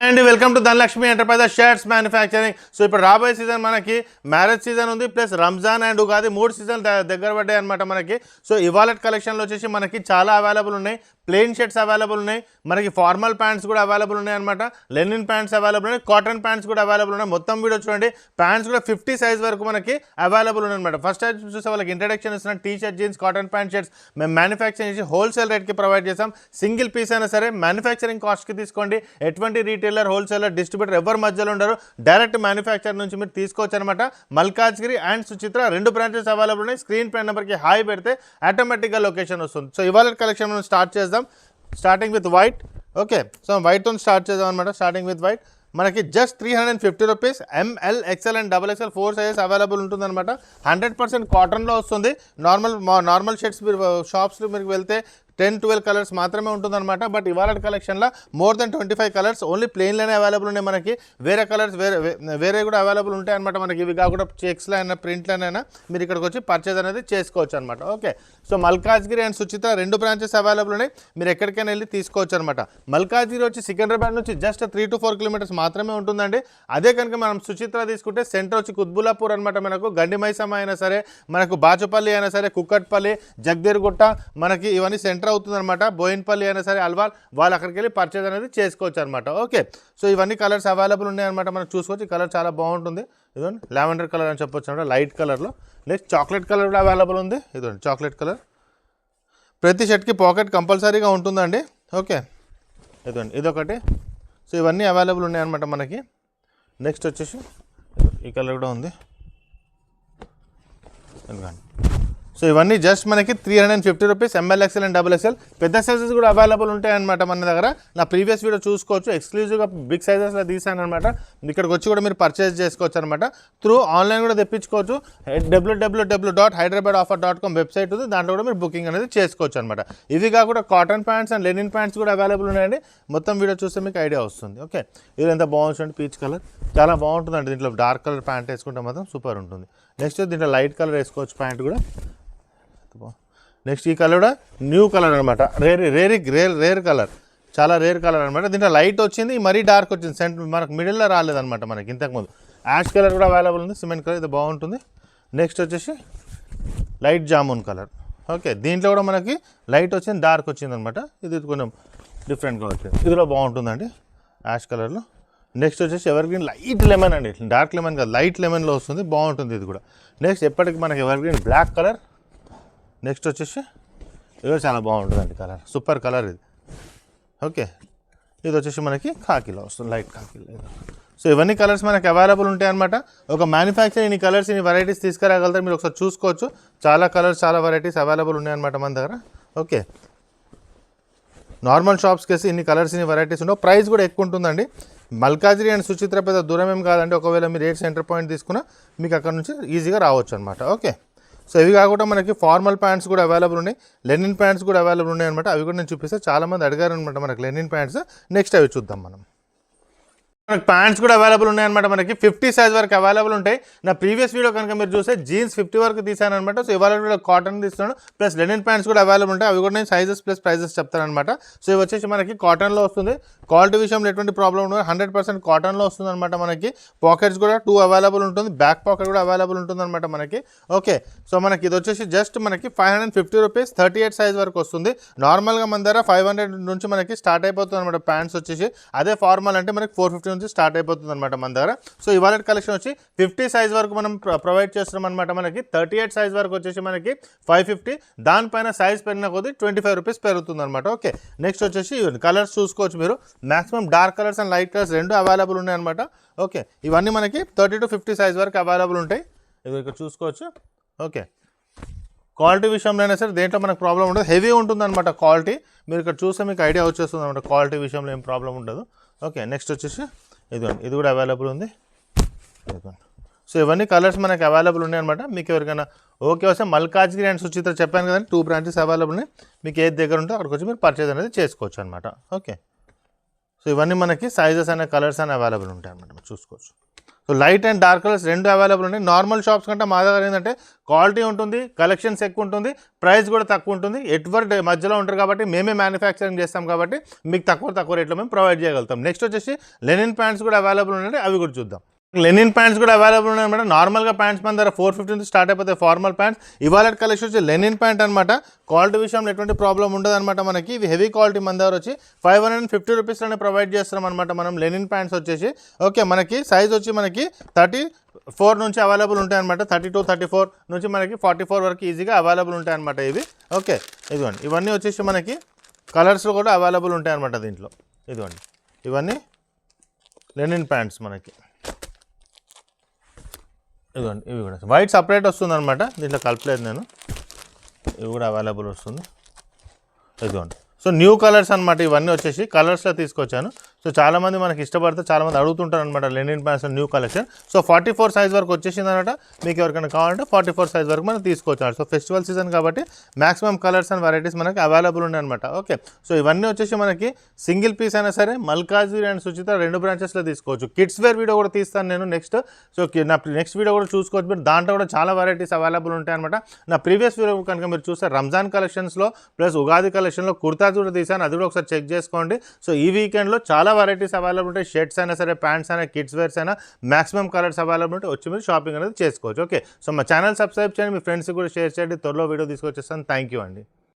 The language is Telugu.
And welcome to Dhanalakshmi enterprises shirts manufacturing. So ఇప్పుడు రాబోయే సీజన్ మనకి మ్యారేజ్ సీజన్ ఉంది, plus Ramzan and Ugadi 3 season దగ్గర పడ్డాయి అనమాట మనకి. సో ఇవాళ కలెక్షన్లో వచ్చేసి మనకి చాలా అవైలబుల్ ఉన్నాయి. ప్లెయిన్ షర్ట్స్ అవైలబుల్ ఉన్నాయి, మనకి ఫార్మల్ ప్యాంట్స్ కూడా అవైలబుల్ ఉన్నాయి అనమాట. లెనిన్ ప్యాంట్స్ అవైలబుల్ ఉన్నాయి, కాటన్ ప్యాంట్స్ కూడా అవైలబుల్ ఉన్నాయి. మొత్తం వీడియో చూడండి. ప్యాంట్స్ కూడా 50 సైజ్ వరకు మనకి అవైలబుల్ ఉన్నాయి అనమాట. ఫస్ట్ టైం చూసే వాళ్ళకి ఇంట్రడక్షన్ ఇస్తున్న T shirt, jeans, cotton pant shirts మేము మ్యానుఫ్యాక్చరింగ్ చేసి హోల్సేల్ రేట్కి ప్రొవైడ్ చేస్తాం. సింగిల్ పీస్ అయినా సరే మ్యానుఫ్యాక్చరింగ్ కాస్ట్కి తీసుకోండి. ఎటువంటి రీటైలర్, హోల్సేలర్, డిస్ట్రిబ్యూటర్ ఎవరు మధ్యలో ఉండరు. డైరెక్ట్ మ్యానుఫ్యాక్చర్ నుంచి మీరు తీసుకోవచ్చు అనమాట. Malkajgiri and Suchitra 2 branches available ఉన్నాయి. స్క్రీన్ పై నెంబర్కి హాయ్ పెడితే ఆటోమేటిక్గా లొకేషన్ వస్తుంది. సో ఇవాళ కలెక్షన్ మనం స్టార్ట్ చేద్దాం. Starting with white. Okay, so వైట్తో స్టార్ట్ చేద్దాం అనమాట. స్టార్టింగ్ విత్ వైట్ మనకి just 350 rupees. M L, XL and double XL 4 sizes available ఉంటుందన్నమాట. 100% కాటన్లో వస్తుంది. నార్మల్ షర్ట్స్ మీరు షాప్స్లో మీరు వెళ్తే 10-12 కలర్స్ మాత్రమే ఉంటుందన్నమాట. బట్ ఇవాళ కలెక్షన్లో మోర్ దెన్ 25 కలర్స్ ఓన్లీ ప్లెయిన్లోనే అవైలబుల్ ఉన్నాయి మనకి. వేరే కలర్స్ వేరే కూడా అవైలబుల్ ఉంటాయి అనమాట మనకి. ఇవి కాకుండా చెక్స్లో అయినా ప్రింట్లోనైనా మీరు ఇక్కడికి వచ్చి పర్చేజ్ అనేది చేసుకోవచ్చు అనమాట. Okay, so Malkajgiri and Suchitra 2 branches available ఉన్నాయి. మీరు ఎక్కడికైనా వెళ్ళి తీసుకోవచ్చు అనమాట. మల్కాజ్గిరి వచ్చి సికింద్రాబాద్ నుంచి జస్ట్ 3 to 4 కిలోమీటర్స్ మాత్రమే ఉంటుందండి. అదే కనుక మనం సుచిత్ర తీసుకుంటే సెంటర్ వచ్చి కుత్బుల్లాపూర్ అనమాట. మనకు గండి మైసమ్మ అయినా సరే, మనకు బాచుపల్లి అయినా సరే, కుక్కట్పల్లి, జగదేర్గుట్ట మనకి ఇవన్నీ సెంటర్ అవుతుందన్నమాట. బోయిన్పల్లి అయినా సరే, అల్వాల్, వాళ్ళు అక్కడికి వెళ్ళి పర్చేజ్ అనేది చేసుకోవచ్చు అనమాట. ఓకే, సో ఇవన్నీ కలర్స్ అవైలబుల్ ఉన్నాయన్నమాట. మనం చూసుకోవచ్చు. ఈ కలర్ చాలా బాగుంటుంది. ఇదండి లావెండర్ కలర్ అని చెప్పొచ్చు అనమాట, లైట్ కలర్లో. నెక్స్ట్ చాక్లెట్ కలర్ కూడా అవైలబుల్ ఉంది. ఇదండి చాక్లెట్ కలర్. ప్రతి షర్ట్కి పాకెట్ కంపల్సరీగా ఉంటుందండి. ఓకే, ఇదండి ఇదొకటి. సో ఇవన్నీ అవైలబుల్ ఉన్నాయన్నమాట మనకి. నెక్స్ట్ వచ్చేసి ఈ కలర్ కూడా ఉంది. ఎందుకండి సో ఇవన్నీ జస్ట్ మనకి 350 rupees. M L, XL and double XL పెద్ద సైజెస్ కూడా అవైలబుల్ ఉంటాయన్నమాట మన దగ్గర. నా ప్రీవియస్ వీడియో చూసుకోవచ్చు. ఎక్స్క్లూజివ్గా బిగ్ సైజెస్లో తీసాను అనమాట. ఇక్కడికి వచ్చి కూడా మీరు పర్చేస్ చేసుకోవచ్చు అనమాట. త్రూ ఆన్లైన్ కూడా తెప్పించుకోవచ్చు. www.hyderabadoffer.com వెబ్సైట్ ఉంది. దాంట్లో కూడా మీరు బుకింగ్ అనేది చేసుకోవచ్చు అనమాట. ఇవి కాకుండా cotton pants and Lenin pants కూడా అవైలబుల్ ఉన్నాయండి. మొత్తం వీడియో చూస్తే మీకు ఐడియా వస్తుంది. ఓకే, ఇది ఎంత బాగుంటుంది. పీచ్ కలర్ చాలా బాగుంటుందండి. దీంట్లో డార్క్ కలర్ ప్యాంట్ వేసుకుంటే మాత్రం సూపర్ ఉంటుంది. నెక్స్ట్ దీంట్లో లైట్ కలర్ వేసుకోవచ్చు ప్యాంట్ కూడా. నెక్స్ట్ ఈ కలర్ కూడా న్యూ కలర్ అనమాట. రేర్ కలర్, చాలా రేర్ కలర్ అనమాట. దీంట్లో లైట్ వచ్చింది, మరీ డార్క్ వచ్చింది. మనకు మిడిల్లో రాలేదనమాట మనకి ఇంతకుముందు. యాష్ కలర్ కూడా అవైలబుల్ ఉంది. సిమెంట్ కలర్ ఇది బాగుంటుంది. నెక్స్ట్ వచ్చేసి లైట్ జామున్ కలర్. ఓకే, దీంట్లో కూడా మనకి లైట్ వచ్చింది, డార్క్ వచ్చింది అనమాట. ఇది కొంచెం డిఫరెంట్గా వచ్చింది. ఇదిలో బాగుంటుందండి యాష్ కలర్లో. నెక్స్ట్ వచ్చేసి ఎవర్గ్రీన్ లైట్ లెమన్ అండి. డార్క్ లెమన్ కాదు, లైట్ లెమన్లో వస్తుంది, బాగుంటుంది ఇది కూడా. నెక్స్ట్ ఎప్పటికి మనకి ఎవర్గ్రీన్ బ్లాక్ కలర్. నెక్స్ట్ వచ్చేసి ఇది చాలా బాగుంటుందండి కలర్, సూపర్ కలర్ ఇది. ఓకే, ఇది వచ్చేసి మనకి ఖాకీలో వస్తుంది, లైట్ ఖాకీలో. సో ఇవన్నీ కలర్స్ మనకి అవైలబుల్ ఉంటాయి అనమాట. ఒక మ్యానుఫ్యాక్చర్ ఇన్ని కలర్స్, ఇన్ని వెరైటీస్ తీసుకురాగలుగుతారు. మీరు ఒకసారి చూసుకోవచ్చు. చాలా కలర్స్, చాలా వెరైటీస్ అవైలబుల్ ఉన్నాయన్నమాట మన దగ్గర. ఓకే, నార్మల్ షాప్స్కి వేసి ఇన్ని కలర్స్, ఇన్ని వెరైటీస్ ఉండవు. ప్రైస్ కూడా ఎక్కువ ఉంటుందండి. మల్కాజ్గిరి అండ్ సుచిత్ర పెద్ద దూరం ఏం కాదండి. ఒకవేళ మీరు రేట్ సెంటర్ పాయింట్ తీసుకున్నా మీకు అక్కడ నుంచి ఈజీగా రావచ్చు అనమాట. ఓకే, సో ఇవి కాకుండా మనకి ఫార్మల్ ప్యాంట్స్ కూడా అవైలబుల్ ఉన్నాయి. లెనిన్ ప్యాంట్స్ కూడా అవైలబుల్ ఉన్నాయి అనమాట. అవి కూడా నేను చూపిస్తే చాలామంది అడిగారు అనమాట మనకి లెనిన్ ప్యాంట్స్. నెక్స్ట్ అవి చూద్దాం మనం. మనకి ప్యాంట్స్ కూడా అవైలబుల్ ఉన్నాయన్నమాట. మనకి 50 సైజ్ వరకు అవైలబుల్ ఉంటాయి. నా ప్రీవియస్ వీడియో కనుక మీరు చూస్తే జీన్స్ 50 వరకు తీసాను అనమాట. సో ఇవాళ కూడా కాటన్ తీస్తున్నాను, ప్లస్ లెనిన్ ప్యాంట్స్ కూడా అవైలబుల్ ఉంటాయి. అవి కూడా నేను సైజెస్ ప్లస్ ప్రైజెస్ చెప్తాను అనమాట. సో ఇవి వచ్చేసి మనకి కాటన్లో వస్తుంది. క్వాలిటీ విషయంలో ఎటువంటి ప్రాబ్లం ఉండదు. 100% కాటన్లో వస్తుంది అనమాట. మనకి పాకెట్స్ కూడా 2 అవైలబుల్ ఉంటుంది. బ్యాక్ పాకెట్ కూడా అవైలబుల్ ఉంటుంది అనమాట మనకి. ఓకే, సో మనకి ఇది వచ్చేసి జస్ట్ మనకి 550 రూపీస్. 38 సైజ్ వరకు వస్తుంది. నార్మల్గా మన దగ్గర 500 నుంచి మనకి స్టార్ట్ అయిపోతుంది అనమాట ప్యాంట్స్ వచ్చేసి. అదే ఫార్మల్ అంటే మనకి 450 నుంచి స్టార్ట్ అయిపోతుంది అనమాట మన దగ్గర. సో ఇవాళ కలెక్షన్ వచ్చి 50 సైజ్ వరకు మనం ప్రొవైడ్ చేస్తున్నాం అనమాట. మనకి 38 సైజ్ వరకు వచ్చేసి మనకి 550. దానిపైన సైజ్ పెరిగిన కొద్ది 25 రూపీస్ పెరుగుతుంది అనమాట. ఓకే, నెక్స్ట్ వచ్చేసి కలర్స్ చూసుకోవచ్చు మీరు. Maximum dark colours and light colours 2 available ఉన్నాయి అనమాట. ఓకే, ఇవన్నీ మనకి 30 to 50 సైజ్ వరకు అవైలబుల్ ఉంటాయి. ఇవి ఇక్కడ చూసుకోవచ్చు. ఓకే, క్వాలిటీ విషయంలో అయినా సరే దేంట్లో మనకు ప్రాబ్లం ఉండదు. హెవీ ఉంటుంది అనమాట క్వాలిటీ. మీరు ఇక్కడ చూస్తే మీకు ఐడియా వచ్చేస్తుంది అనమాట. క్వాలిటీ విషయంలో ఏం ప్రాబ్లం ఉండదు. ఓకే, నెక్స్ట్ వచ్చేసి ఇది కూడా అవైలబుల్ ఉంది. సో ఇవన్నీ కలర్స్ మనకి అవైలబుల్ ఉన్నాయి అనమాట. మీకు ఎవరికైనా ఓకే వస్తే మల్కాజ్గిరి అండ్ సుచిత్ర చెప్పాను కదండి, 2 బ్రాంచెస్ అవైలబుల్ ఉన్నాయి. మీకు ఏది దగ్గర ఉంటే అక్కడికి వచ్చి మీరు పర్చేజ్ అనేది చేసుకోవచ్చు అనమాట. ఓకే, సో ఇవన్నీ మనకి సైజెస్ అనే కలర్స్ అని అవైలబుల్ ఉంటాయి అనమాట. చూసుకోవచ్చు. So light and dark colours రెండు అవైలబుల్ ఉన్నాయి. నార్మల్ షాప్స్ కంటే మా దగ్గర ఏంటంటే క్వాలిటీ ఉంటుంది, కలెక్షన్స్ ఎక్కువ ఉంటుంది, ప్రైస్ కూడా తక్కువ ఉంటుంది. ఎటువంటి మధ్యలో ఉంటారు కాబట్టి మేమే మ్యానుఫ్యాక్చరింగ్ చేస్తాం కాబట్టి మీకు తక్కువ రేట్లో మేము ప్రొవైడ్ చేయగలుగుతాం. నెక్స్ట్ వచ్చేసి లెనిన్ ప్యాంట్స్ కూడా అవైలబుల్ ఉన్నాయి, అవి కూడా చూద్దాం. లెనిన్ ప్యాంట్స్ కూడా అవైలబుల్ ఉన్నాయి అనమాట. నార్మల్గా ప్యాంట్స్ మన దగ్గర 450 నుంచి స్టార్ట్ అయిపోతాయి ఫార్మల్ ప్యాంట్స్. ఇవాళ కలెక్షన్ వచ్చి లెనిన్ ప్యాంట్ అనమాట. క్వాలిటీ విషయంలో ఎటువంటి ప్రాబ్లం ఉండదు అనమాట. మనకి ఇవి హెవీ క్వాలిటీ మన దగ్గర వచ్చి 550 రూపీస్లోనే ప్రొవైడ్ చేస్తాం అనమాట మనం లెనిన్ ప్యాంట్స్ వచ్చేసి. ఓకే, మనకి సైజ్ వచ్చి మనకి 34 నుంచి అవైలబుల్ ఉంటాయి అనమాట. 32, 34 నుంచి మనకి 44 వరకు ఈజీగా అవైలబుల్ ఉంటాయి అనమాట ఇవి. ఓకే, ఇదిగోండి ఇవన్నీ వచ్చేసి మనకి కలర్స్లో కూడా అవైలబుల్ ఉంటాయి అనమాట దీంట్లో. ఇదిగోండి ఇవన్నీ లెనిన్ ప్యాంట్స్ మనకి. ఇదిగోండి ఇవి కూడా వైట్ సపరేట్ వస్తుంది అనమాట, దీంట్లో కలపలేదు నేను. ఇవి కూడా అవైలబుల్ వస్తుంది. ఇదిగోండి సో న్యూ కలర్స్ అనమాట. ఇవన్నీ వచ్చేసి కలర్స్లో తీసుకొచ్చాను. సో చాలామంది మనకి ఇష్టపడితే చాలామంది అడుగుతుంటారు అనమాట linen pants new collection. So 44 size వరకు వచ్చేసింది అనమాట. మీకు ఎవరికైనా కావాలంటే 44 సైజ్ వరకు మనం తీసుకొచ్చారు. సో ఫెస్టివల్ సీజన్ కాబట్టి మాక్సిమం కలర్స్ అండ్ వెరైటీస్ మనకి అవైలబుల్ ఉన్నాయి అనమాట. ఓకే, సో ఇవన్నీ వచ్చేసి మనకి సింగిల్ పీస్ అయినా సరే మల్కాజ్గిరి అండ్ సుచిత 2 బ్రాంచెస్లో తీసుకోవచ్చు. కిడ్స్ వేర్ వీడియో కూడా తీస్తాను నేను నెక్స్ట్. సో నా నెక్స్ట్ వీడియో కూడా చూసుకోవచ్చు. మీరు దాంట్లో కూడా చాలా వెరైటీస్ అవైలబుల్ ఉంటాయి అనమాట. నా ప్రీవియస్ వీడియో కనుక మీరు చూస్తే రంజాన్ కలెక్షన్స్లో ప్లస్ ఉగాది కలెక్షన్లో కుర్తాస్ కూడా తీసాను, అది కూడా ఒకసారి చెక్ చేసుకోండి. సో ఈ వీకెండ్లో చాలా వెరైటీస్ అవైలబుల్ ఉంటాయి. షర్ట్స్ అయినా సరే, ప్యాంట్స్ అయినా, కిడ్స్ వేర్స్ అయినా మాక్సిమం కలర్స్ అవైలబుల్ ఉంటాయి. వచ్చి మీరు షాపింగ్ అనేది చేసుకోవచ్చు. ఓకే, సో మా ఛానల్ సబ్స్క్రైబ్ చేయండి, మీ ఫ్రెండ్స్కి కూడా షేర్ చేయండి. త్వరలో వీడియో తీసుకొచ్చేస్తాను. థ్యాంక్ యూ అండి.